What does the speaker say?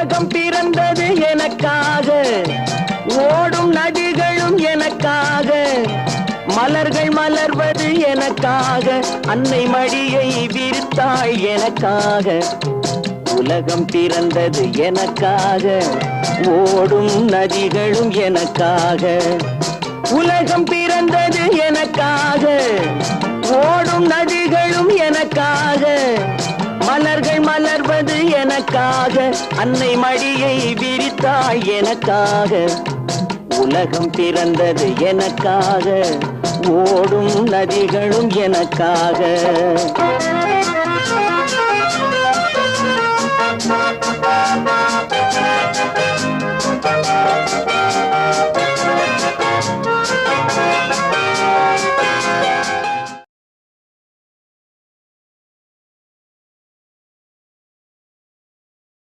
உலகம் பிறந்தது எனக்காக, ஓடும் நதிகளும் எனக்காக, மலர்கள் மலர்வது எனக்காக, அன்னை மடியை விரித்தாள் எனக்காக. உலகம் பிறந்தது எனக்காக, ஓடும் நதிகளும் எனக்காக. உலகம் பிறந்தது எனக்காக, ஓடும் நதிகளும் எனக்காக, மலர்கள் மலர்வது எனக்காக, அன்னை மடியை விரித்தாள் எனக்காக. உலகம் பிறந்தது எனக்காக, ஓடும் நதிகளும் எனக்காக.